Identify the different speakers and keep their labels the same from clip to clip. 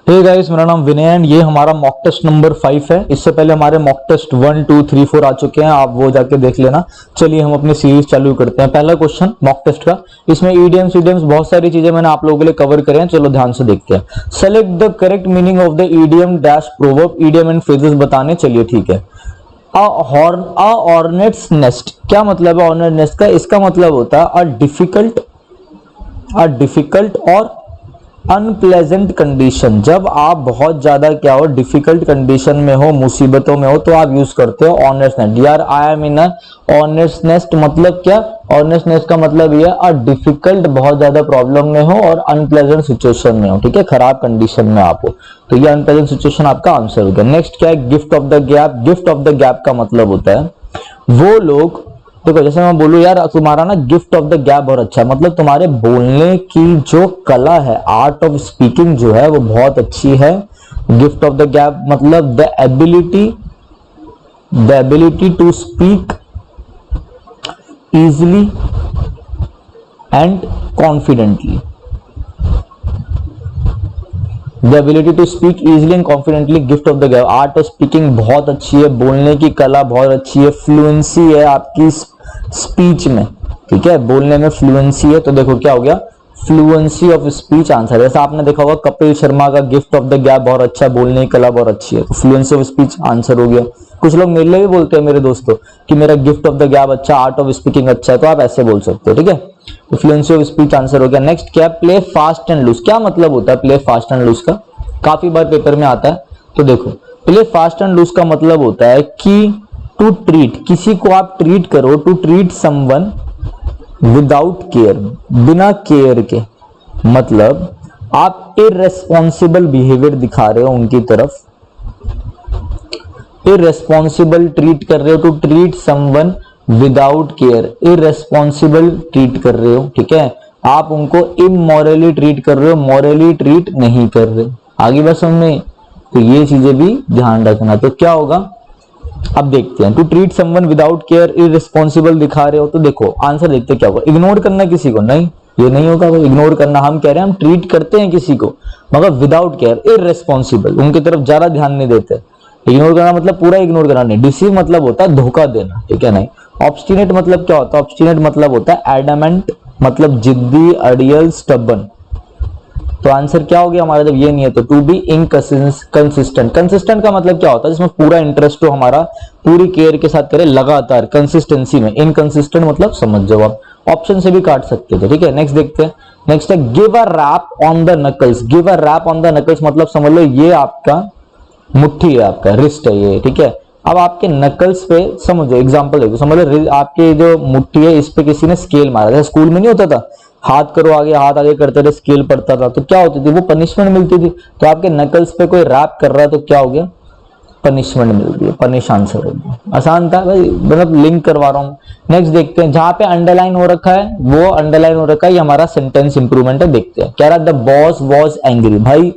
Speaker 1: Hey guys, मेरा नाम विनय and ये हमारा मॉक टेस्ट नंबर 5 है। इससे पहले हमारे मॉक टेस्ट 1, 2, 3, 4 आ चुके हैं, आप वो जाके देख लेना। चलिए हम अपनी सीरीज चालू करते हैं। पहला क्वेश्चन मॉक टेस्ट का, इसमें ईडियम्स बहुत सारी चीजें मैंने आप लोगों के लिए कवर करे हैं। चलो ध्यान से देखते हैं। Select the correct meaning of the idiom dash proverb, idiom and phrases बताने। चलिए ठीक है। अ ऑर्नेट्स नेस्ट, क्या मतलब है ऑर्नेट नेस्ट का? इसका मतलब होता है अ डिफिकल्ट और अनप्लेजेंट कंडीशन। जब आप बहुत ज्यादा क्या हो, डिफिकल्ट कंडीशन में हो, मुसीबतों में हो, तो आप यूज करते हो ऑर्नेट्स नेस्ट। यार आई एम इन ऑर्नेट्स नेस्ट मतलब क्या? ऑर्नेट्स नेस्ट का मतलब ये अ डिफिकल्ट, बहुत ज्यादा प्रॉब्लम में हो और अनप्लेजेंट सिचुएशन में हो। ठीक है, खराब कंडीशन में आप हो, तो ये अनप्लेजेंट सिचुएशन आपका आंसर हो गया। नेक्स्ट क्या है? Gift of the gap. Gift of the gap का मतलब होता है वो लोग, देखो जैसे मैं बोलूं यार तुम्हारा ना गिफ्ट ऑफ द गैप बहुत अच्छा है, मतलब तुम्हारे बोलने की जो कला है, आर्ट ऑफ स्पीकिंग जो है वो बहुत अच्छी है। गिफ्ट ऑफ द गैप मतलब the ability to speak easily and confidently. The ability to speak easily and confidently, gift of the gab. Art of speaking बहुत अच्छी है, बोलने की कला बहुत अच्छी है, फ्लुएंसी है आपकी स्पीच में। ठीक है, बोलने में फ्लुएंसी है, तो देखो क्या हो गया, फ्लुएंसी ऑफ स्पीच आंसर। जैसा आपने देखा होगा कपिल शर्मा का गिफ्ट ऑफ द गैप बहुत अच्छा है, बोलने की कला बहुत अच्छी है, तो फ्लुएंसी ऑफ स्पीच आंसर हो गया। कुछ लोग मेरे लिए भी बोलते हैं मेरे दोस्तों कि मेरा गिफ्ट ऑफ द गैप अच्छा, आर्ट ऑफ स्पीकिंग अच्छा है, तो आप ऐसे बोल सकते हो। ठीक है, तो फ्लुएंसी ऑफ स्पीच आंसर हो गया। नेक्स्ट क्या? Play fast and loose. क्या मतलब होता है प्ले फास्ट एंड लूज का? काफी बार पेपर में आता है, तो देखो प्ले फास्ट एंड लूज का मतलब होता है कि टू ट्रीट, किसी को आप ट्रीट करो, to treat someone without care, बिना केयर के, मतलब आप इररेस्पॉन्सिबल बिहेवियर दिखा रहे हो उनकी तरफ, इररेस्पॉन्सिबल ट्रीट कर रहे हो। To treat someone without care, irresponsible treat कर रहे हो। ठीक है, आप उनको इमोरली ट्रीट कर रहे हो, मॉरली ट्रीट नहीं कर रहे। आगे बात समझ में, तो ये चीजें भी ध्यान रखना। तो क्या होगा अब देखते हैं। To treat someone without care, irresponsible दिखा रहे हो, तो देखो आंसर देखते हैं क्या होगा। इग्नोर करना किसी को, नहीं ये नहीं होगा इग्नोर करना। हम कह रहे हैं हम ट्रीट करते हैं किसी को, मगर विदाउट केयर, इररिस्पॉन्सिबल, उनकी तरफ ज्यादा ध्यान नहीं देते। इग्नोर करना मतलब पूरा इग्नोर करना नहीं। डिसीव मतलब होता है धोखा देना, ठीक है नहीं। ऑब्स्टिनेट मतलब क्या होता है? ऑब्स्टिनेट मतलब होता है एडमेंट, मतलब जिद्दी, अड़ियल, स्टबन। तो आंसर क्या हो गया हमारा जब ये नहीं है तो? To be inconsistent. कंसिस्टेंट का मतलब क्या होता है? जिसमें पूरा इंटरेस्ट हो हमारा, पूरी केयर के साथ करे, लगातार कंसिस्टेंसी में। इनकंसिस्टेंट मतलब समझ जाओ आप, ऑप्शन से भी काट सकते थे। ठीक है, नेक्स्ट देखते हैं। नेक्स्ट है give a rap on the knuckles. Give a rap on the knuckles मतलब समझ लो ये आपका मुट्ठी है, आपका रिस्ट है ये। ठीक है, अब आपके नकल्स पे समझो, एग्जांपल देखो, समझ लो आपके जो मुट्ठी है इस पे किसी ने स्केल मारा, जैसे स्कूल में नहीं होता था हाथ करो आगे, हाथ आगे करते रहे, स्केल पड़ता था, तो क्या होती थी? वो पनिशमेंट मिलती थी। तो आपके नकल्स पे कोई रैप कर रहा है तो क्या हो गया? पनिशमेंट मिल रही है, पनिश आंसर हो गया। आसान था भाई, मतलब लिंक करवा रहा हूँ। नेक्स्ट देखते हैं, जहां पे अंडरलाइन हो रखा है वो अंडरलाइन हो रखा है, ये हमारा सेंटेंस इंप्रूवमेंट है। देखते हैं क्या रहा, द बॉस वॉज एंग्री। भाई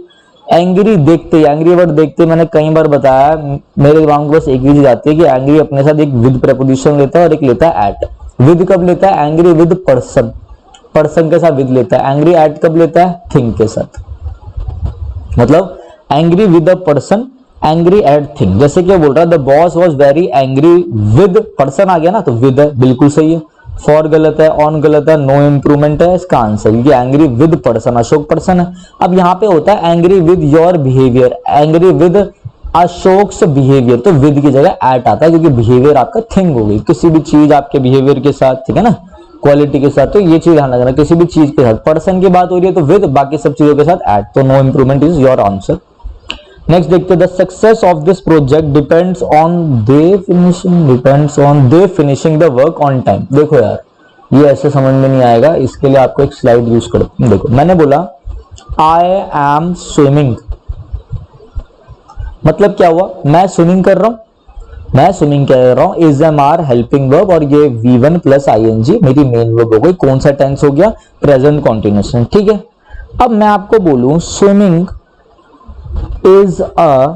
Speaker 1: एंग्री देखते, एंग्री वर्ड देखते, मैंने कई बार बताया, मेरे दिमाग में बस एक ही चीज आती है कि एंग्री अपने साथ एक विद प्रेपोजिशन लेता है और एक लेता है एट। विद कब लेता है? एंग्री विद पर्सन, पर्सन के साथ विद लेता है। एंग्री एट कब लेता है? थिंग के साथ, मतलब angry with a person, angry at thing. जैसे कि बोल रहा है the boss was very angry with person, आ गया ना, तो विद है, बिल्कुल सही है। फॉर गलत है, ऑन गलत है, नो इंप्रूवमेंट है इसका आंसर, क्योंकि angry with person, Ashok person है। अब यहाँ पे होता है angry with your behaviour, angry with Ashok's behaviour, तो विद की जगह एट आता है, क्योंकि बिहेवियर आपका थिंग हो गई, किसी भी चीज आपके बिहेवियर के साथ, ठीक है ना, क्वालिटी के साथ। तो ये चीज ध्यान रखना, किसी भी चीज के साथ, पर्सन की बात हो रही है तो विद, बाकी सब चीजों के साथ एट, तो no improvement is your answer. Next देखते हैं, the success of this project depends on they finishing the work on time. देखो यार ये ऐसे समझ में नहीं आएगा, इसके लिए आपको एक स्लाइड यूज करते हैं। देखो मैंने बोला आई एम स्विमिंग, मतलब क्या हुआ? मैं स्विमिंग कर रहा हूं, मैं स्विमिंग कर रहा हूं। Is am are helping verb और ये V1 प्लस ING मेरी मेन वर्ब हो गई। कौन सा टेंस हो गया? Present continuous. ठीक है, अब मैं आपको बोलूं swimming is a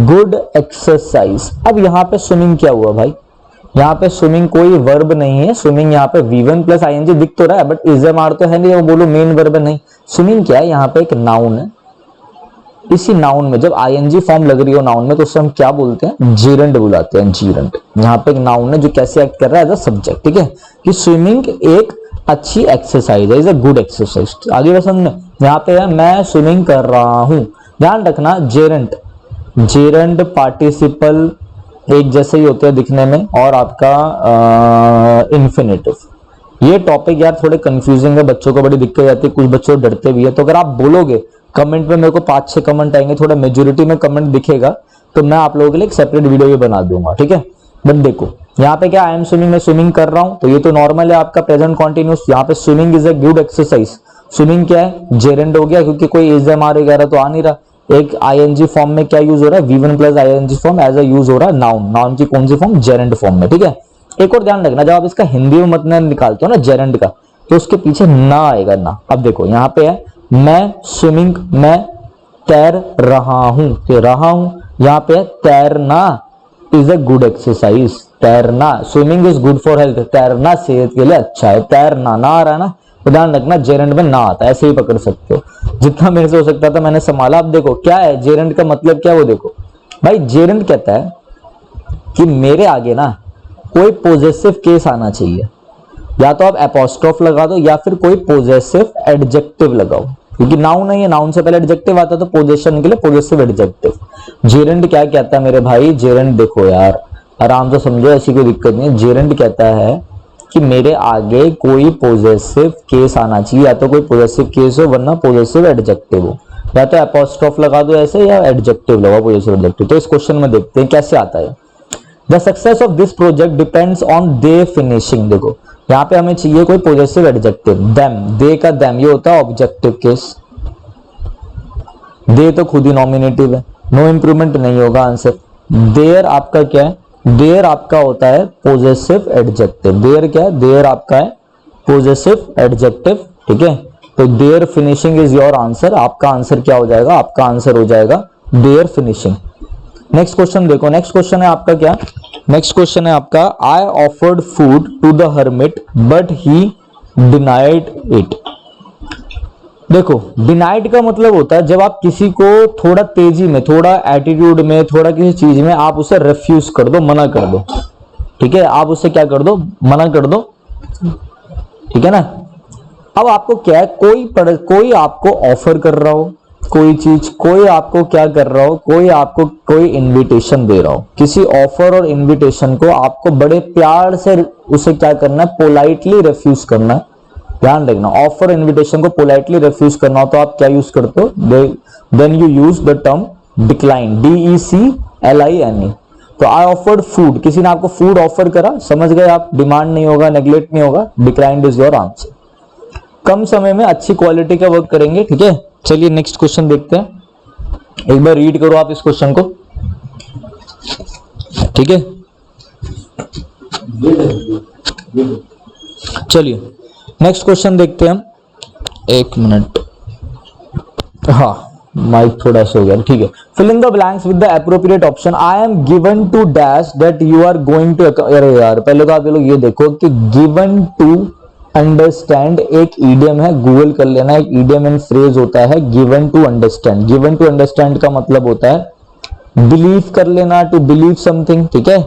Speaker 1: good exercise. अब यहाँ पे स्विमिंग क्या हुआ भाई? यहाँ पे स्विमिंग कोई वर्ब नहीं है, स्विमिंग यहाँ पे V1 प्लस ING दिख तो रहा है, बट इज एम आर तो है नहीं, वो बोलो मेन वर्ब है नहीं। स्विमिंग क्या है? यहाँ पे एक नाउन है, इसी नाउन में जब आईएनजी फॉर्म लग रही हो नाउन में तो उससे हम क्या बोलते हैं, जेरंड बुलाते हैं, जीरंड। यहाँ पे एक नाउन है जो कैसे एक्ट कर रहा है एज अ सब्जेक्ट, ठीक है, कि स्विमिंग एक अच्छी एक्सरसाइज है, इज अ गुड एक्सरसाइज। आगे बस हमने यहाँ पे है मैं स्विमिंग कर रहा हूं, ध्यान रखना जेरंड, जेरंड पार्टिसिपल एक जैसे ही होते हैं दिखने में, और आपका इन्फिनेटिव। ये टॉपिक यार थोड़े कंफ्यूजिंग है, बच्चों को बड़ी दिक्कत आती है, कुछ बच्चों डरते भी है। तो अगर आप बोलोगे कमेंट में, मेरे को 5-6 कमेंट आएंगे, थोड़ा मेजोरिटी में कमेंट दिखेगा तो मैं आप लोगों के लिए एक सेपरेट वीडियो भी बना दूंगा, ठीक है। बट देखो यहाँ पे क्या, आई एम स्विमिंग, मैं स्विमिंग कर रहा हूं, तो ये तो नॉर्मल है आपका प्रेजेंट कॉन्टिन्यूस। यहाँ पे swimming is a good exercise, swimming क्या है, जेरेंड हो गया, क्योंकि कोई इज एम आर वगैरह तो आ नहीं रहा। एक आईएनजी फॉर्म में क्या यूज हो रहा है, V1 plus ING form as a use हो रहा है नाउन, नाउन की कौन सी फॉर्म, जेरेंड फॉर्म में, ठीक है। एक और ध्यान रखना, जब आप इसका हिंदी में मतलब निकालते हो ना जेरेंड का, तो उसके पीछे ना आएगा ना। अब देखो यहाँ पे है मैं स्विमिंग, मैं तैर रहा हूं, रहा हूं, यहाँ पे है तैरना इज अ गुड एक्सरसाइज, तैरना, swimming is good for health, तैरना सेहत के लिए अच्छा है, तैरना ना आ रहा है ना, तो ध्यान रखना जेरेंड में ना आता है, ऐसे ही पकड़ सकते हो। जितना मेरे से हो सकता था मैंने संभाला। अब देखो क्या है जेरेंड का मतलब क्या है वो देखो भाई, जेरेंड कहता है कि मेरे आगे ना कोई पॉजेसिव केस आना चाहिए, या तो आप एपोस्ट्रोफ लगा दो या फिर कोई पॉजेसिव एडजेक्टिव लगाओ, क्योंकि नाउन है, ये नाउन से पहले एडजेक्टिव आता है, तो पोजेशन के लिए पॉजेसिव एडजेक्टिव। जेरेंड क्या कहता है मेरे भाई, जेरेंड देखो यार आराम से समझो, ऐसी कोई दिक्कत नहीं है। जेरेंड कहता है कि मेरे आगे कोई पॉजेसिव केस आना चाहिए, या तो कोई पॉजेसिव केस हो वरना पॉजेसिव एडजेक्टिव हो, या तो एपोस्ट्रोफ लगा दो ऐसे या एडजेक्टिव लगाओ पॉजेसिव एडजेक्टिव। तो इस क्वेश्चन में देखते हैं कैसे आता है। The success of this project depends on they finishing. देखो यहाँ पे हमें चाहिए कोई पॉजेसिव एडजेक्टिव, देम, दे का देम ये होता है ऑब्जेक्टिव केस, दे तो खुद ही नॉमिनेटिव है, नो इंप्रूवमेंट नहीं होगा आंसर। देयर आपका क्या है, देयर आपका होता है पॉजेसिव एडजेक्टिव, देयर क्या है, देयर आपका है पॉजेसिव एडजेक्टिव, ठीक है। तो their finishing is your answer, आपका आंसर क्या हो जाएगा, आपका आंसर हो जाएगा देयर फिनिशिंग। नेक्स्ट क्वेश्चन देखो, नेक्स्ट क्वेश्चन है आपका क्या, नेक्स्ट क्वेश्चन है आपका I offered food to the hermit but he denied it. देखो डिनाइड का मतलब होता है जब आप किसी को थोड़ा तेजी में, थोड़ा एटीट्यूड में, थोड़ा किसी चीज में आप उसे रिफ्यूज कर दो, मना कर दो, ठीक है, आप उसे क्या कर दो, मना कर दो, ठीक है ना। अब आपको क्या है, कोई आपको ऑफर कर रहा हो कोई चीज, कोई आपको क्या कर रहा हो, कोई आपको कोई इनविटेशन दे रहा हो, किसी ऑफर और इनविटेशन को आपको बड़े प्यार से उसे क्या करना है, पोलाइटली रिफ्यूज करना है। ध्यान रखना, ऑफर इनविटेशन को पोलाइटली रिफ्यूज करना हो तो आप क्या यूज करते हो, then you use the term decline, DECLINE। तो आई ऑफर्ड फूड, किसी ने आपको फूड ऑफर करा, समझ गए आप, डिमांड नहीं होगा, नेग्लेक्ट नहीं होगा, डिक्लाइंड इज योर आंसर। कम समय में अच्छी क्वालिटी का वर्क करेंगे, ठीक है। चलिए नेक्स्ट क्वेश्चन देखते हैं, एक बार रीड करो आप इस क्वेश्चन को, ठीक है। चलिए नेक्स्ट क्वेश्चन देखते हैं हम, एक मिनट, हाँ माइक थोड़ा सा हो गया, ठीक है। Fill in the blanks with the appropriate option, I am given to dash that you are going to. अरे यार पहले तो आप ये लोग ये देखो कि गिवन टू अंडरस्टैंड एक ईडियम है, गूगल कर लेना, एक ईडियम एंड फ्रेज होता है given to understand. Given to understand का मतलब होता है बिलीव कर लेना, टू बिलीव समथिंग, ठीक है।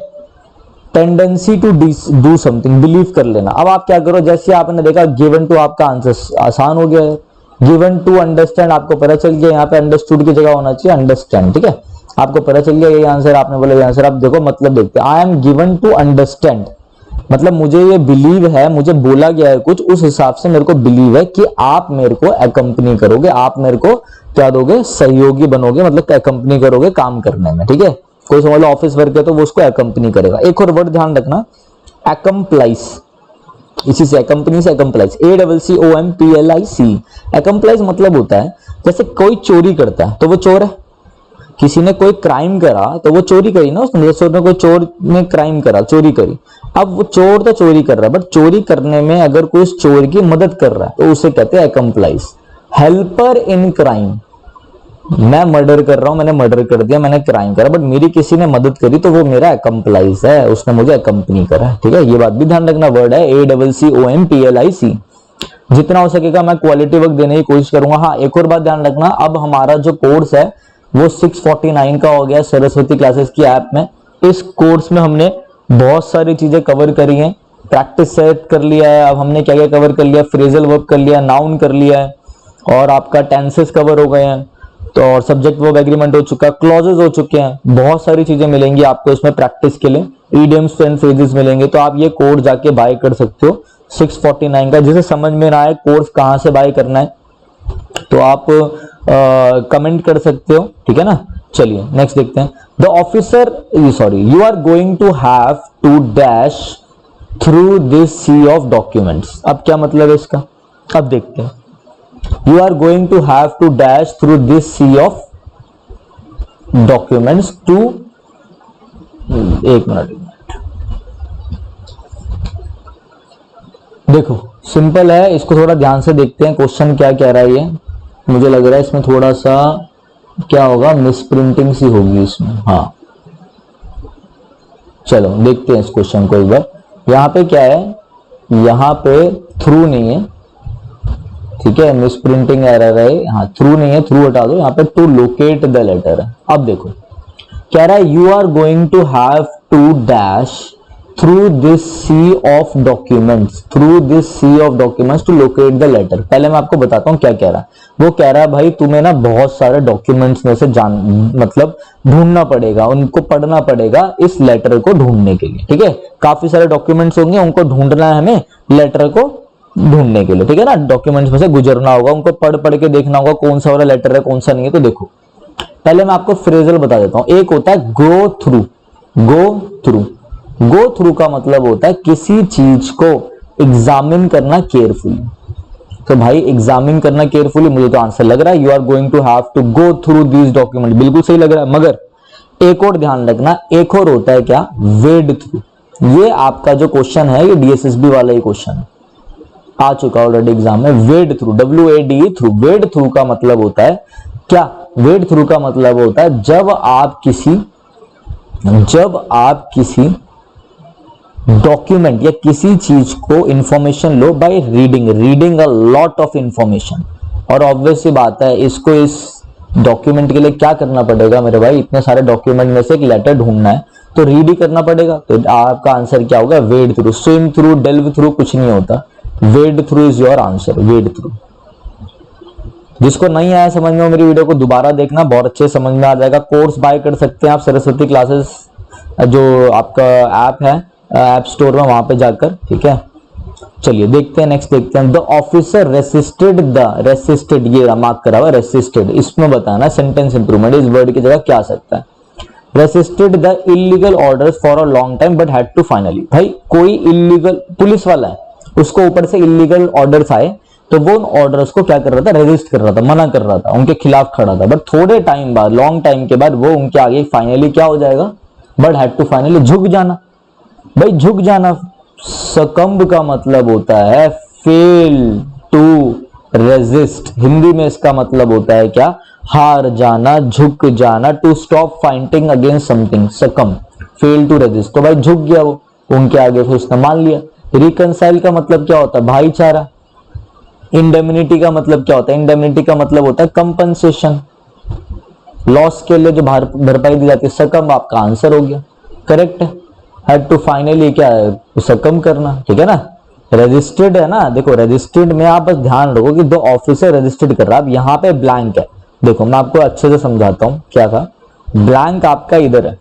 Speaker 1: Tendency to do something, believe कर लेना। अब आप क्या करो, जैसे आपने देखा गिवन टू आपका आंसर आसान हो गया है, गिवन टू अंडरस्टैंड आपको पता चल गया, यहाँ पे अंडरस्टूड की जगह होना चाहिए अंडरस्टैंड, ठीक है। आपको पता चल गया ये आंसर, आपने बोला ये आंसर। आप देखो मतलब देखते हैं, I am given to understand मतलब मुझे ये बिलीव है, मुझे बोला गया है कुछ, उस हिसाब से मेरे को बिलीव है कि आप मेरे को अकम्पनी करोगे, आप मेरे को क्या दोगे, सहयोगी बनोगे, मतलब अकम्पनी करोगे काम करने में, ठीक है। कोई समझ लो ऑफिस वर्क है तो वो उसको अकम्पनी करेगा। एक और वर्ड ध्यान रखना, अकम्प्लाइज, इसी से अकम्पनी से अकम्प्लाइज, ACCOMPLIC। अकम्प्लाइज मतलब होता है जैसे कोई चोरी करता है तो वो चोर है, किसी ने कोई क्राइम करा तो वो चोरी करी ना उसने, जैसे कोई चोर ने क्राइम करा, चोरी करी, अब वो चोर तो चोरी कर रहा है, बट चोरी करने में अगर कोई उस चोर की मदद कर रहा है तो उसे कहते हैं अकम्प्लाइज। हेल्पर इन क्राइम, मैं मर्डर कर रहा हूं, मैंने मर्डर कर दिया, मैंने क्राइम करा, बट मेरी किसी ने मदद करी तो वो मेरा अकम्प्लाइज है, उसने मुझे अकम्पनी करा, ठीक है। ये बात भी ध्यान रखना, वर्ड है ACCOMPLIC। जितना हो सकेगा मैं क्वालिटी वर्क देने की कोशिश करूंगा। हाँ, एक और बात ध्यान रखना, अब हमारा जो कोर्स है वो 649 का हो गया सरस्वती क्लासेस की ऐप में। इस कोर्स में हमने बहुत सारी चीजें कवर करी हैं, प्रैक्टिस सेट कर लिया है। अब हमने क्या क्या कवर कर लिया, फ्रेजल वर्ब कर लिया, नाउन कर लिया है, और आपका टेंसेस कवर हो गए हैं, तो और सब्जेक्ट वर्ब एग्रीमेंट हो चुका है, क्लॉजेस हो चुके हैं, बहुत सारी चीजें मिलेंगी आपको इसमें प्रैक्टिस के लिए, ईडियम्स एंड फ्रेजेस मिलेंगे। तो आप ये कोर्स जाके बाय कर सकते हो 649 का। जिसे समझ में ना आए कोर्स कहाँ से बाय करना है तो आप कमेंट कर सकते हो, ठीक है ना। चलिए नेक्स्ट देखते हैं। The officer sorry you are going to have to dash through this sea of documents. अब क्या मतलब है इसका, अब देखते हैं। You are going to have to dash through this sea of documents to एक मिनट देखो, सिंपल है, इसको थोड़ा ध्यान से देखते हैं क्वेश्चन क्या कह रहा है ये। मुझे लग रहा है इसमें थोड़ा सा क्या होगा, मिसप्रिंटिंग सी होगी इसमें। हाँ चलो देखते हैं इस क्वेश्चन को एक बार। यहाँ पे क्या है, यहाँ पे थ्रू नहीं है, ठीक है, मिस प्रिंटिंग एरर है। हाँ थ्रू नहीं है, थ्रू हटा दो, यहाँ पे टू लोकेट द लेटर है। अब देखो कह रहा है you are going to have to dash through this sea of documents, through this sea of documents to locate the letter. पहले मैं आपको बताता हूँ क्या कह रहा है। वो कह रहा है भाई तुम्हें ना बहुत सारे डॉक्यूमेंट्स में से मतलब ढूंढना पड़ेगा, उनको पढ़ना पड़ेगा इस लेटर को ढूंढने के लिए, ठीक है। काफी सारे डॉक्यूमेंट्स होंगे, उनको ढूंढना है हमें लेटर को ढूंढने के लिए, ठीक है ना। डॉक्यूमेंट्स में से गुजरना होगा, उनको पढ़ पढ़ के देखना होगा कौन सा वाला लेटर है कौन सा नहीं है। तो देखो पहले मैं आपको फ्रेजल बता देता हूं। एक होता है go through, go through. Go through का मतलब होता है किसी चीज को एग्जामिन करना केयरफुली। तो भाई एग्जामिन करना केयरफुली, मुझे तो आंसर लग रहा है you are going to have to go through these document, बिल्कुल सही लग रहा है। मगर एक और ध्यान रखना, एक और होता है क्या, वेड थ्रू। ये आपका जो क्वेश्चन है ये डीएसएसबी वाला ही क्वेश्चन है, आ चुका ऑलरेडी एग्जाम में। वेड थ्रू, WADE थ्रू। वेड थ्रू का मतलब होता है क्या, वेड थ्रू का मतलब होता है जब आप किसी डॉक्यूमेंट या किसी चीज को information low by reading a lot of information. और ऑब्वियस सी बात है, इसको इस डॉक्यूमेंट के लिए क्या करना पड़ेगा मेरे भाई, इतने सारे डॉक्यूमेंट में से एक लेटर ढूंढना है तो रीड ही करना पड़ेगा। तो आपका आंसर क्या होगा, wade through. Swim through, delve through कुछ नहीं होता, wade through is your answer, wade through. जिसको नहीं आया समझ में, मेरी वीडियो को दोबारा देखना, बहुत अच्छे समझ में आ जाएगा। कोर्स बाय कर सकते हैं आप सरस्वती क्लासेस जो आपका ऐप है ऐप स्टोर में, वहां पे जाकर, ठीक है। चलिए देखते हैं नेक्स्ट देखते हैं। द ऑफिसर रेसिस्टेड, ये मार्क करा हुआ रेसिस्टेड, इसमें बताना सेंटेंस इंप्रूवमेंट, इस वर्ड की जगह क्या आ सकता है। Resisted the illegal orders for a long time but had to finally. भाई कोई इलीगल पुलिस वाला है, उसको ऊपर से इलीगल ऑर्डर्स आए तो वो उन ऑर्डर्स को क्या कर रहा था, रेजिस्ट कर रहा था, मना कर रहा था, उनके खिलाफ खड़ा था। बट थोड़े टाइम बाद, लॉन्ग टाइम के बाद वो उनके आगे फाइनली क्या हो जाएगा, बट हैड टू फाइनली, झुक जाना। भाई झुक जाना, सकम्ब का मतलब होता है फेल टू रेजिस्ट। हिंदी में इसका मतलब होता है क्या, हार जाना, झुक जाना। To stop fighting against something, succumb, fail to resist. तो भाई झुक गया वो उनके आगे, फिर उसने मान लिया। रिकंसाइल का मतलब क्या होता है, भाईचारा। इंडेमनिटी का मतलब क्या होता है, इंडेमनिटी का मतलब होता है कंपनसेशन, लॉस के लिए जो भरपाई दी जाती है। सकम आपका आंसर हो गया, करेक्ट है। हैड टू फाइनली क्या है, सकम करना, ठीक है ना। रजिस्टर्ड है ना, देखो रजिस्टर्ड में आप बस ध्यान रखो कि दो ऑफिसर रजिस्टर्ड कर रहा है। अब यहाँ पे ब्लैंक है, देखो मैं आपको अच्छे से समझाता हूँ क्या था। ब्लैंक आपका इधर है,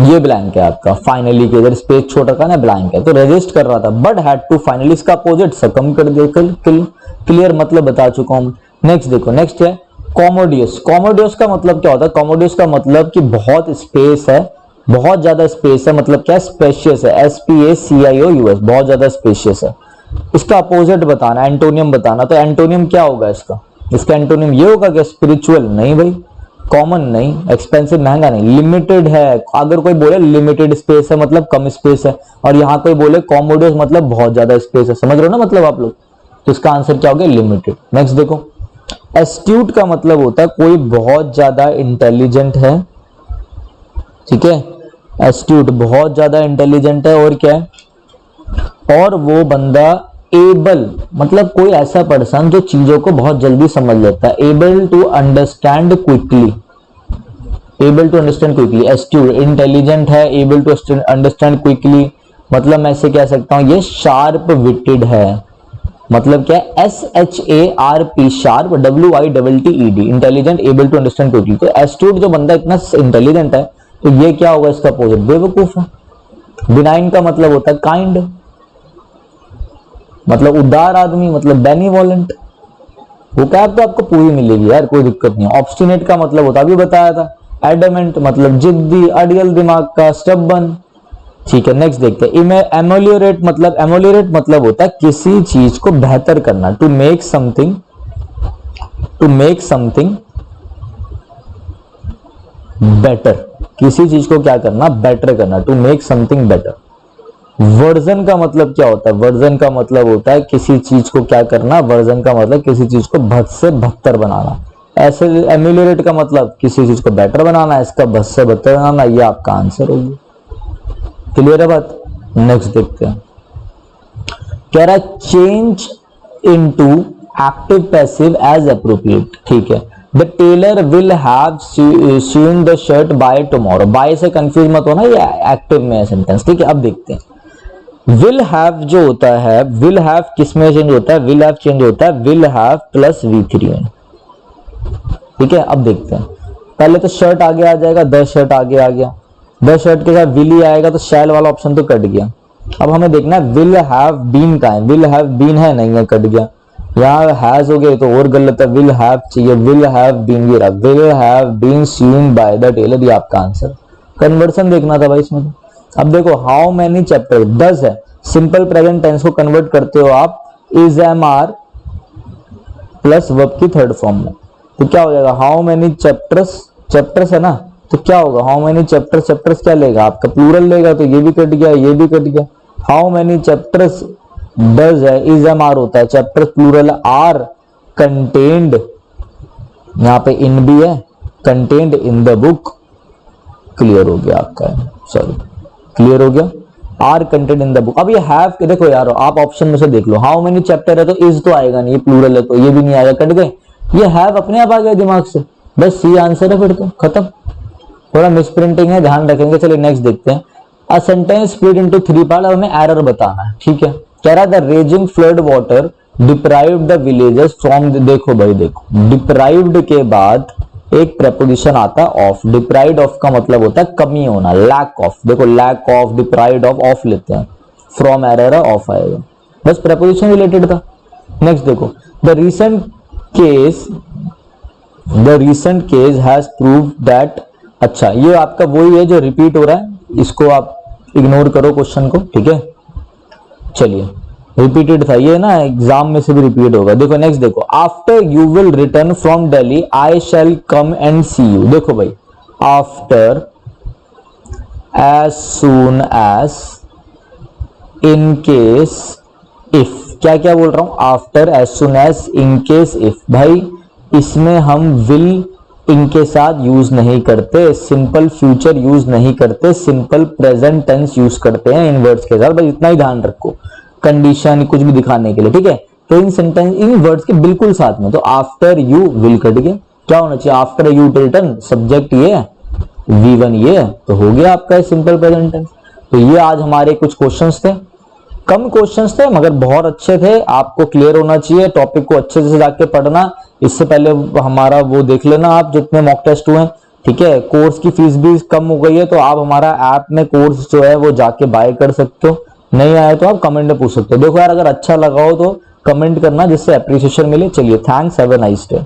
Speaker 1: ये ब्लैंक है आपका, फाइनली के इधर स्पेस छोड़ रखा ना, ब्लैंक है। तो रजिस्ट कर रहा था बट हैड टू फाइनली, इसका अपोजिट सकम कर दिया। क्लियर मतलब बता चुका हूं। नेक्स्ट देखो, नेक्स्ट है कॉमोडियस। कॉमोडियस का मतलब क्या होता है, कॉमोडियस का मतलब कि बहुत स्पेस है, बहुत ज्यादा स्पेस है, मतलब क्या, स्पेशियस है, SPACIOUS, बहुत ज्यादा स्पेशियस है। इसका अपोजिट बताना, एंटोनियम बताना। तो एंटोनियम क्या होगा इसका, इसका एंटोनियम ये होगा कि स्पिरिचुअल नहीं भाई, कॉमन नहीं, एक्सपेंसिव महंगा नहीं, लिमिटेड है। अगर कोई बोले लिमिटेड स्पेस है मतलब कम स्पेस है, और यहाँ कोई बोले कॉमोडियस मतलब बहुत ज्यादा स्पेस है, समझ रहे हो ना मतलब आप लोग। तो इसका आंसर क्या हो गया, लिमिटेड। नेक्स्ट देखो, एस्ट्यूट का मतलब होता है कोई बहुत ज्यादा इंटेलिजेंट है, ठीक है। एस्ट्यूट बहुत ज्यादा इंटेलिजेंट है, और क्या है, और वो बंदा एबल मतलब कोई ऐसा पर्सन जो चीजों को बहुत जल्दी समझ लेता है, able to understand quickly, able to understand quickly, astute intelligent है, एबल टू अंडरस्टैंड क्विकली, मतलब मैं ऐसे कह सकता हूं ये शार्प विटेड है, मतलब क्या है SHARP sharp, WITTED intelligent, able to understand quickly. तो एस्ट्यूट जो बंदा इतना इंटेलिजेंट है तो ये क्या होगा इसका अपोजिट, बेवकूफ है। बिनाइन का मतलब होता है काइंड, मतलब उदार आदमी, मतलब बेनिवोलेंट। वो कैब तो आपको पूरी मिलेगी यार, कोई दिक्कत नहीं। ऑब्स्टिनेट का मतलब होता अभी बताया था, एडमेंट मतलब जिद्दी, अड़ियल दिमाग का, स्टबन। ठीक है, नेक्स्ट देखते हैं। एमोलियोरेट मतलब होता है किसी चीज को बेहतर करना, टू मेक समथिंग बेटर, किसी चीज को क्या करना, बेटर करना, to make something better. Version का मतलब क्या होता है, वर्जन का मतलब होता है किसी चीज को क्या करना, वर्जन का मतलब किसी चीज को भद से बदतर बनाना। ऐसे एम्यूलेट का मतलब किसी चीज को बेटर बनाना, इसका भद से बदतर बनाना, ये आपका आंसर होगी। क्लियर है बात? नेक्स्ट देखते हैं। कह रहा है change into active passive as appropriate. ठीक है, the tailor will have seen the shirt by tomorrow. By से कंफ्यूज मत होना, ये एक्टिव में है सेंटेंस। ठीक है, अब देखते हैं। विल हैव जो होता है, विल हैव किस में चेंज होता है, विल हैव चेंज होता है विल हैव प्लस V3 में। ठीक है, अब देखते हैं। पहले तो शर्ट आगे आ जाएगा, द शर्ट आगे आ गया, द शर्ट के साथ विल ही आएगा तो शैल वाला ऑप्शन तो कट गया। अब हमें देखना है विल हैव बीन का है, विल हैव बीन है नहीं है, कट गया। यहाँ हैज हो गया तो और गलत है, विल हैव चाहिए, विल हैव बीन ये रहा, will have been seen by the tailor, ये आपका आंसर। कन्वर्सन देखना था भाई इसमें तो। अब देखो हाउ मेनी चैप्टर, 10 है, सिंपल प्रेजेंट टेंस को कन्वर्ट करते हो आप is am are plus verb की थर्ड फॉर्म में, तो क्या हो जाएगा, हाउ मेनी चैप्टर्स, चैप्टर्स है ना, तो क्या होगा, हाउ मेनी चैप्टर्स, चैप्टर्स क्या लेगा आपका, प्लूरल लेगा, तो ये भी कट गया, ये भी कट गया। हाउ मेनी चैप्टर्स डज है, इज एम आर होता है, चैप्टर्स प्लूरल, आर कंटेन्ड, यहाँ पे इन भी है, contained in the book. Clear हो गया आपका, सॉरी क्लियर हो गया, are content in the book. अब ये हैव के देखो यार, आप ऑप्शन में से देख लो, हाउ मेनी चैप्टर है तो इज तो आएगा नहीं, ये प्लूरल है तो ये भी नहीं आएगा, कट गए। ये हैव अपने आप आ गया दिमाग से, बस सी आंसर है, फिर तो खत्म। थोड़ा मिसप्रिंटिंग है, ध्यान रखेंगे। चलिए नेक्स्ट देखते हैं। A sentence split into 3 part, अब हमें एरर बताना है। ठीक है, कह रहा था raising flood water deprived the villages from, देखो भाई देखो, डिप्राइव्ड के बाद एक प्रेपोजिशन आता है ऑफ। डिप्राइव्ड ऑफ का मतलब होता है कमी होना, लैक ऑफ। देखो लैक ऑफ, डिप्राइव्ड ऑफ लेते हैं, फ्रॉम एरर ऑफ आएगा, बस प्रेपोजिशन रिलेटेड था। नेक्स्ट देखो, the recent case has proved that. अच्छा, ये आपका वही है जो रिपीट हो रहा है, इसको आप इग्नोर करो क्वेश्चन को। ठीक है, चलिए रिपीटेड था ये ना, एग्जाम में से भी रिपीट होगा। देखो नेक्स्ट देखो, after you will return from Delhi I shall come and see you. देखो भाई, after, as soon as, in case, if, क्या क्या बोल रहा हूं, after, as soon as, in case, if. भाई इसमें हम विल इनके साथ यूज नहीं करते, सिंपल फ्यूचर यूज नहीं करते, सिंपल प्रेजेंट टेंस यूज करते हैं इन वर्ड्स के साथ। भाई इतना ही ध्यान रखो, कंडीशन कुछ भी दिखाने के लिए। ठीक है, तो इन सेंटेंस, इन वर्ड्स के बिल्कुल साथ में, तो आफ्टर यू विल कट गया, क्या होना चाहिए, आफ्टर यू रिटर्न, सब्जेक्ट ये है, V1 ये है, तो हो गया आपका सिंपल प्रेजेंट टेंस। तो ये आज हमारे कुछ क्वेश्चंस थे, कम क्वेश्चंस थे मगर बहुत अच्छे थे। आपको क्लियर होना चाहिए, टॉपिक को अच्छे से जाके पढ़ना। इससे पहले हमारा वो देख लेना आप, जितने मॉक टेस्ट हुए। ठीक है, कोर्स की फीस भी कम हो गई है, तो आप हमारा ऐप में कोर्स जो है वो जाके बाय कर सकते हो। नहीं आए तो आप कमेंट में पूछ सकते हो। देखो यार, अगर अच्छा लगा हो तो कमेंट करना, जिससे अप्रिसिएशन मिले। चलिए, thanks, have a nice day.